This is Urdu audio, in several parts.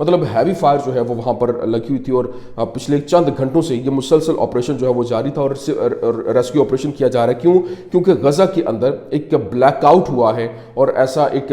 مطلب ہیوی فائر جو ہے وہ وہاں پر لگی ہوئی تھی، اور پچھلے چند گھنٹوں سے یہ مسلسل آپریشن جو ہے وہ جاری تھا، اور ریسکیو آپریشن کیا جا رہا ہے. کیوں؟ کیونکہ غزہ کے اندر ایک بلیک آؤٹ ہوا ہے، اور ایسا ایک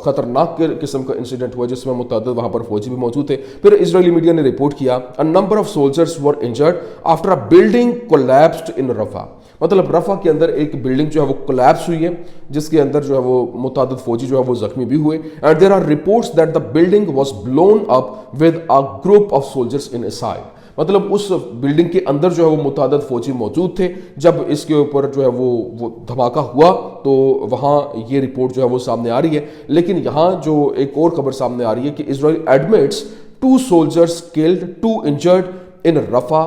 خطرناک قسم کا انسیڈنٹ ہوا جس میں متعدد وہاں پر فوجی بھی موجود تھے. پھر اسرائیلی میڈیا نے رپورٹ کیا a number of soldiers were injured after a building collapsed in Rafah. مطلب رفح کے اندر ایک بلڈنگ جو ہے وہ کولیپس ہوئی ہے، جس کے اندر جو ہے وہ متعدد فوجی جو ہے وہ زخمی بھی ہوئے. And there are reports that the building was blown up with a group of soldiers ان اسائڈ. مطلب اس بلڈنگ کے اندر جو ہے وہ متعدد فوجی موجود تھے. جب اس کے اوپر جو ہے وہ دھماکہ ہوا تو وہاں یہ رپورٹ جو ہے وہ سامنے آ رہی ہے. لیکن یہاں جو ایک اور خبر سامنے آ رہی ہے کہ اسرائیل ایڈمٹس 2 soldiers killed, 2 injured in Rafah,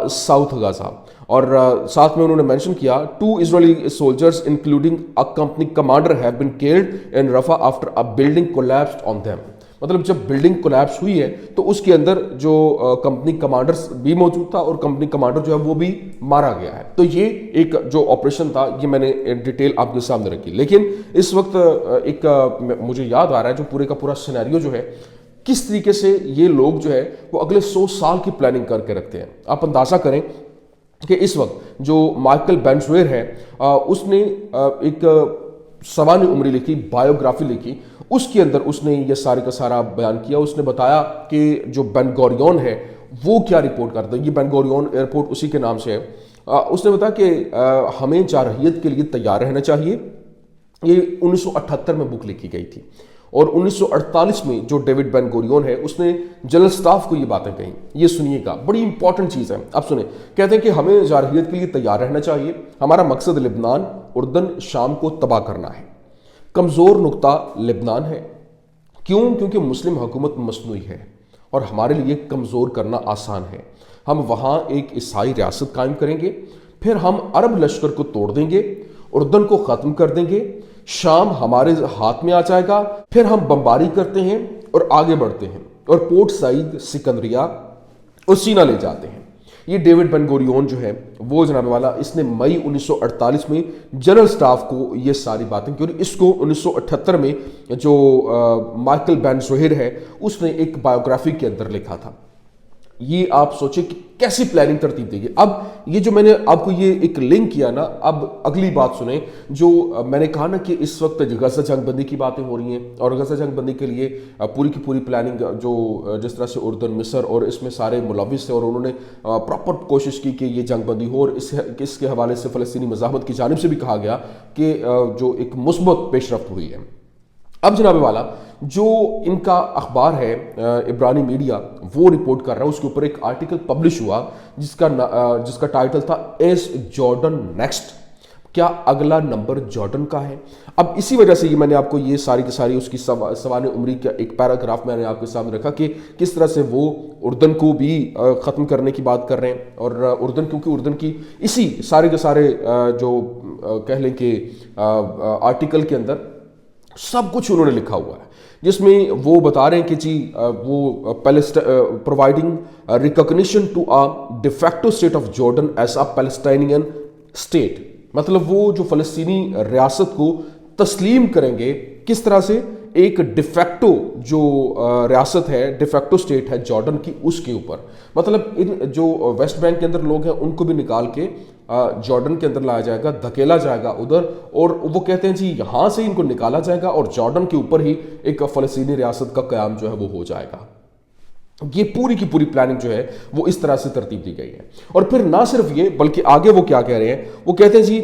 South Gaza. اور ساتھ میں انہوں نے مینشن کیا 2 Israeli soldiers including a company commander have been killed in Rafah after a building collapsed on them. مطلب جب بلڈنگ کولیپس ہوئی ہے تو اس کے اندر جو کمپنی کمانڈر بھی موجود تھا، اور کمپنی کمانڈر جو ہے وہ بھی مارا گیا ہے. تو یہ ایک جو آپریشن تھا یہ میں نے ڈیٹیل آپ کے سامنے رکھی. لیکن اس وقت ایک مجھے یاد آ رہا ہے جو پورے کا پورا سینیریو جو ہے کس طریقے سے یہ لوگ جو ہے وہ اگلے 100 سال کی پلاننگ کر کے رکھتے ہیں. آپ اندازہ کریں کہ اس وقت جو مائیکل بین زویر ہے اس نے ایک سوانح عمری لکھی، بایوگرافی لکھی. اس کے اندر اس نے یہ سارے کا سارا بیان کیا. اس نے بتایا کہ جو بین گوریون ہے وہ کیا رپورٹ کرتا ہے. یہ بین گوریون ایئرپورٹ اسی کے نام سے ہے. اس نے بتایا کہ ہمیں جارحیت کے لیے تیار رہنا چاہیے. یہ 1978 میں بک لکھی گئی تھی، اور 1948 میں جو ڈیوڈ بین گوریون ہے اس نے جنرل سٹاف کو یہ باتیں کہیں. یہ سنیے گا، بڑی امپورٹنٹ چیز ہے. اب سنیں، کہتے ہیں کہ ہمیں جارحیت کے لیے تیار رہنا چاہیے. ہمارا مقصد لبنان، اردن، شام کو تباہ کرنا ہے. کمزور نقطہ لبنان ہے. کیوں؟ کیونکہ مسلم حکومت مصنوعی ہے اور ہمارے لیے کمزور کرنا آسان ہے. ہم وہاں ایک عیسائی ریاست قائم کریں گے، پھر ہم عرب لشکر کو توڑ دیں گے، اردن کو ختم کر دیں گے، شام ہمارے ہاتھ میں آ جائے گا، پھر ہم بمباری کرتے ہیں اور آگے بڑھتے ہیں اور پورٹ سعید، سکندریہ اور سینا لے جاتے ہیں. یہ ڈیوڈ بن گوریون جو ہے وہ جناب والا اس نے مئی 1948 میں جنرل سٹاف کو یہ ساری باتیں کی، اور اس کو 1978 میں جو مائیکل بین زوہر ہے اس نے ایک بایوگرافی کے اندر لکھا تھا. یہ آپ سوچیں کہ کیسی پلاننگ ترتیب دے گی. اب یہ جو میں نے آپ کو یہ ایک لنک کیا نا، اب اگلی بات سنیں. جو میں نے کہا نا کہ اس وقت غزہ جنگ بندی کی باتیں ہو رہی ہیں، اور غزہ جنگ بندی کے لیے پوری کی پوری پلاننگ جو جس طرح سے اردن، مصر اور اس میں سارے ملوث تھے، اور انہوں نے پراپر کوشش کی کہ یہ جنگ بندی ہو. اور اس کے حوالے سے فلسطینی مزاحمت کی جانب سے بھی کہا گیا کہ جو ایک مثبت پیش رفت ہوئی ہے. اب جناب والا جو ان کا اخبار ہے عبرانی میڈیا وہ رپورٹ کر رہا ہے، اس کے اوپر ایک آرٹیکل پبلش ہوا جس کا ٹائٹل تھا ایز جارڈن نیکسٹ، کیا اگلا نمبر جارڈن کا ہے. اب اسی وجہ سے یہ میں نے آپ کو یہ ساری کی ساری اس کی سوانح عمری کا ایک پیراگراف میں نے آپ کے سامنے رکھا کہ کس طرح سے وہ اردن کو بھی ختم کرنے کی بات کر رہے ہیں. اور اردن کیونکہ اردن کی اسی سارے کے سارے جو کہہ لیں کہ آرٹیکل کے اندر سب کچھ انہوں نے لکھا ہوا ہے، جس میں وہ بتا رہے ہیں کہ جی وہ providing recognition to a de facto state of Jordan as a پیلسٹائنین state. مطلب وہ جو فلسطینی ریاست کو تسلیم کریں گے کس طرح سے، ایک ڈیفیکٹو جو ریاست ہے، ڈیفیکٹو اسٹیٹ ہے جارڈن کی، اس کے اوپر. مطلب ان جو ویسٹ بینک کے اندر لوگ ہیں ان کو بھی نکال کے جارڈن کے اندر لایا جائے گا، دھکیلا جائے گا ادھر، اور وہ کہتے ہیں جی یہاں سے ان کو نکالا جائے گا اور جارڈن کے اوپر ہی ایک فلسطینی ریاست کا قیام جو ہے وہ ہو جائے گا. یہ پوری کی پوری پلاننگ جو ہے وہ اس طرح سے ترتیب دی گئی ہے. اور پھر نہ صرف یہ بلکہ آگے وہ کیا کہہ رہے ہیں، وہ کہتے ہیں جی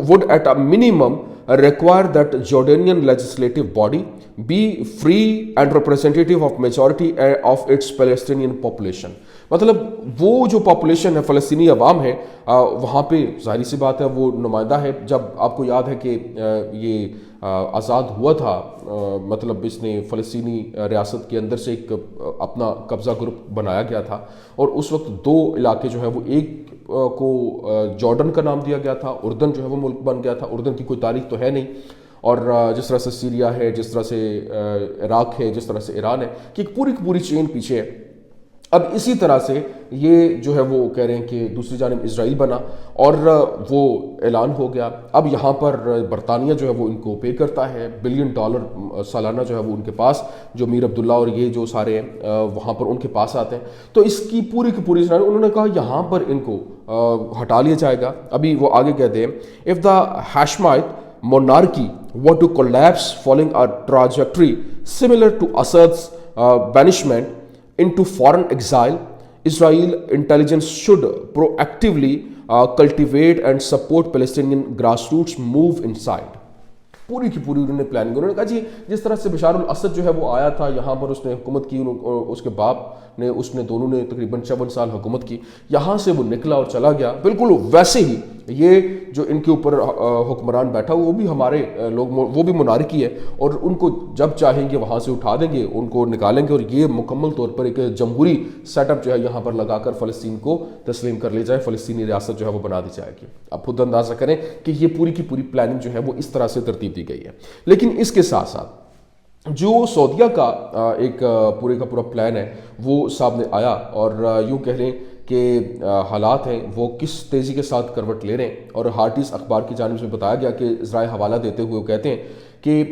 would at a minimum require that Jordanian legislative body be free and representative of majority of its Palestinian population. مطلب وہ جو پاپولیشن ہے، فلسطینی عوام ہے وہاں پہ ظاہری سی بات ہے وہ نمائندہ ہے. جب آپ کو یاد ہے کہ یہ آزاد ہوا تھا، مطلب اس نے فلسطینی ریاست کے اندر سے ایک اپنا قبضہ گروپ بنایا گیا تھا، اور اس وقت 2 علاقے جو ہے وہ ایک کو جارڈن کا نام دیا گیا تھا، اردن جو ہے وہ ملک بن گیا تھا. اردن کی کوئی تاریخ تو ہے نہیں، اور جس طرح سے سیریا ہے، جس طرح سے عراق ہے، جس طرح سے ایران ہے، کہ ایک پوری کی پوری چین پیچھے ہے. اب اسی طرح سے یہ جو ہے وہ کہہ رہے ہیں کہ دوسری جانب اسرائیل بنا اور وہ اعلان ہو گیا. اب یہاں پر برطانیہ جو ہے وہ ان کو پے کرتا ہے $1 بلین سالانہ جو ہے وہ ان کے پاس، جو میر عبداللہ اور یہ جو سارے ہیں وہاں پر ان کے پاس آتے ہیں. تو اس کی پوری کی پوری انہوں نے کہا یہاں پر ان کو ہٹا لیا جائے گا. ابھی وہ آگے کہتے ہیں if the Hashemite monarchy were to collapse following a trajectory similar to Assad's banishment into foreign exile, Israel intelligence should proactively cultivate and support Palestinian grassroots move inside. پوری کی پوری انہوں نے پلاننگ، انہوں نے کہا جی جس طرح سے بشار الاسد جو ہے وہ آیا تھا یہاں پر، اس نے حکومت کی، اس کے باپ نے، اس نے دونوں نے تقریباً 54 سال حکومت کی، یہاں سے وہ نکلا اور چلا گیا، بالکل ویسے ہی یہ جو ان کے اوپر حکمران بیٹھا وہ بھی ہمارے لوگ، وہ بھی منارکی ہے، اور ان کو جب چاہیں گے وہاں سے اٹھا دیں گے، ان کو نکالیں گے، اور یہ مکمل طور پر ایک جمہوری سیٹ اپ جو ہے یہاں پر لگا کر فلسطین کو تسلیم کر لی جائے، فلسطینی ریاست جو ہے وہ بنا دی جائے گی. اب خود اندازہ کریں کہ یہ پوری کی پوری پلاننگ جو ہے وہ اس طرح سے ترتیب دی گئی ہے. لیکن اس کے ساتھ ساتھ جو سعودیہ کا ایک پورے کا پورا پلان ہے وہ سامنے آیا، اور یوں کہہ لیں کہ حالات ہیں وہ کس تیزی کے ساتھ کروٹ لے رہے ہیں. اور ہارٹیز اخبار کی جانب سے بتایا گیا کہ ذرائع حوالہ دیتے ہوئے وہ کہتے ہیں کہ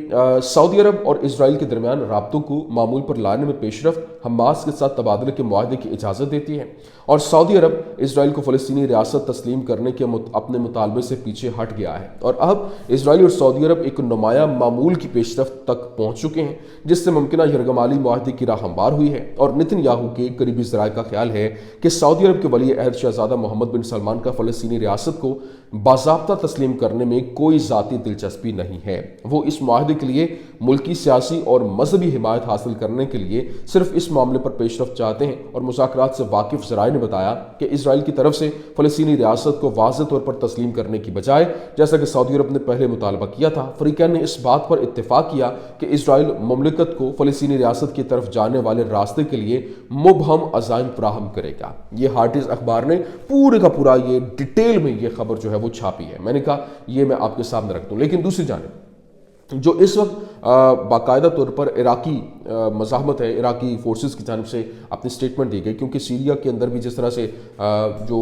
سعودی عرب اور اسرائیل کے درمیان رابطوں کو معمول پر لانے میں پیش رفت حماس کے ساتھ تبادلے کے معاہدے کی اجازت دیتی ہے، اور سعودی عرب اسرائیل کو فلسطینی ریاست تسلیم کرنے کے اپنے مطالبے سے پیچھے ہٹ گیا ہے. اور اب اسرائیل اور سعودی عرب ایک نمایاں معمول کی پیش رفت تک پہنچ چکے ہیں، جس سے ممکنہ یرغمالی معاہدے کی راہ ہموار ہوئی ہے. اور نتن یاہو کے قریبی ذرائع کا خیال ہے کہ سعودی عرب کے ولی عہد شہزادہ محمد بن سلمان کا فلسطینی ریاست کو باضابطہ تسلیم کرنے میں کوئی ذاتی دلچسپی نہیں ہے. وہ اس معاہدے کے لیے ملکی، سیاسی اور مذہبی حمایت حاصل کرنے کے لیے صرف اس معاملے پر پیش رفت چاہتے ہیں. اور مذاکرات سے واقف ذرائع نے بتایا کہ اسرائیل کی طرف سے فلسطینی ریاست کو واضح طور پر تسلیم کرنے کی بجائے، جیسا کہ سعودی عرب نے پہلے مطالبہ کیا تھا، فریقین نے اس بات پر اتفاق کیا کہ اسرائیل مملکت کو فلسطینی ریاست کی طرف جانے والے راستے کے لیے مبہم عزائم فراہم کرے گا. یہ ہارٹیز اخبار نے پورے کا پورا یہ ڈیٹیل میں یہ خبر جو ہے وہ چھاپی ہے. میں نے کہا یہ میں آپ کے سامنے رکھ دوں. لیکن دوسری جانب جو اس وقت باقاعدہ طور پر عراقی مزاحمت ہے، عراقی فورسز کی جانب سے اپنی سٹیٹمنٹ دی گئی، کیونکہ سیریا کے اندر بھی جس طرح سے جو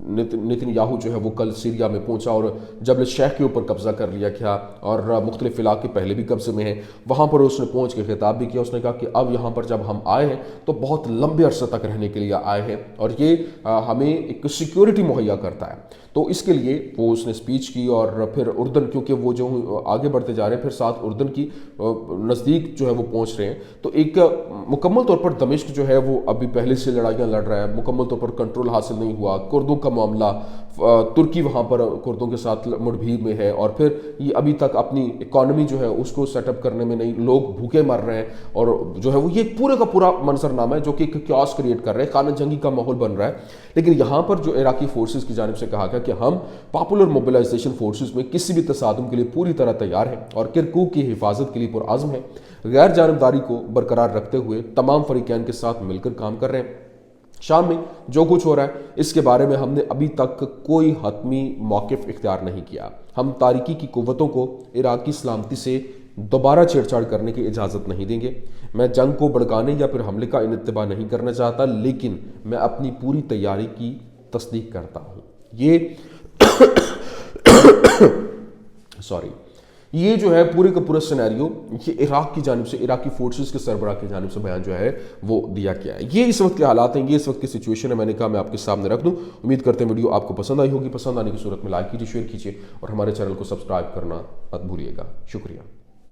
نتن یاہو جو ہے وہ کل سیریا میں پہنچا اور جبل شیخ کے اوپر قبضہ کر لیا کیا، اور مختلف علاقے پہلے بھی قبضے میں ہیں، وہاں پر اس نے پہنچ کے خطاب بھی کیا. اس نے کہا کہ اب یہاں پر جب ہم آئے ہیں تو بہت لمبے عرصے تک رہنے کے لیے آئے ہیں، اور یہ ہمیں ایک سیکیورٹی مہیا کرتا ہے. تو اس کے لیے وہ اس نے سپیچ کی، اور پھر اردن، کیونکہ وہ جو آگے بڑھتے جا رہے ہیں پھر ساتھ اردن کی نزدیک جو ہے وہ پہنچ رہے ہیں، تو ایک مکمل طور پر دمشق جو ہے وہ ابھی پہلے سے لڑائیاں لڑ رہا ہے، مکمل طور پر کنٹرول حاصل نہیں ہوا. کردوں کا معاملہ، ترکی وہاں پر کردوں کے ساتھ مڑبھیڑ میں ہے، اور پھر یہ ابھی تک اپنی اکانومی جو ہے اس کو سیٹ اپ کرنے میں نہیں، لوگ بھوکے مر رہے ہیں، اور جو ہے وہ یہ پورے کا پورا منظرنامہ ہے جو کہ ایک کیوس کریٹ کر رہے ہیں، خانہ جنگی کا ماحول بن رہا ہے. لیکن یہاں پر جو عراقی فورسز کی جانب سے کہا گیا کہ ہم پاپولر موبلائزیشن فورسز میں کسی بھی تصادم کے لیے پوری طرح تیار ہیں اور کرکوک کی حفاظت کے لیے پرعزم ہیں، غیر جانبداری کو برقرار رکھتے ہوئے تمام فریقین کے ساتھ مل کر کام کر رہے ہیں. شام میں جو کچھ ہو رہا ہے اس کے بارے میں ہم نے ابھی تک کوئی حتمی موقف اختیار نہیں کیا. ہم تاریکی کی قوتوں کو عراقی سلامتی سے دوبارہ چھیڑ چھاڑ کرنے کی اجازت نہیں دیں گے. میں جنگ کو بھڑکانے یا پھر حملے کا انتباہ نہیں کرنا چاہتا، لیکن میں اپنی پوری تیاری کی تصدیق کرتا ہوں. یہ جو ہے پورے کا پورا سینیریو یہ عراق کی جانب سے، عراقی فورسز کے سربراہ کی جانب سے بیان جو ہے وہ دیا گیا ہے. یہ اس وقت کے حالات ہیں، یہ اس وقت کی سچویشن ہے. میں نے کہا میں آپ کے سامنے رکھ دوں. امید کرتے ہیں ویڈیو آپ کو پسند آئی ہوگی. پسند آنے کی صورت میں لائک کیجیے، شیئر کیجیے، اور ہمارے چینل کو سبسکرائب کرنا مت بھولیے گا. شکریہ.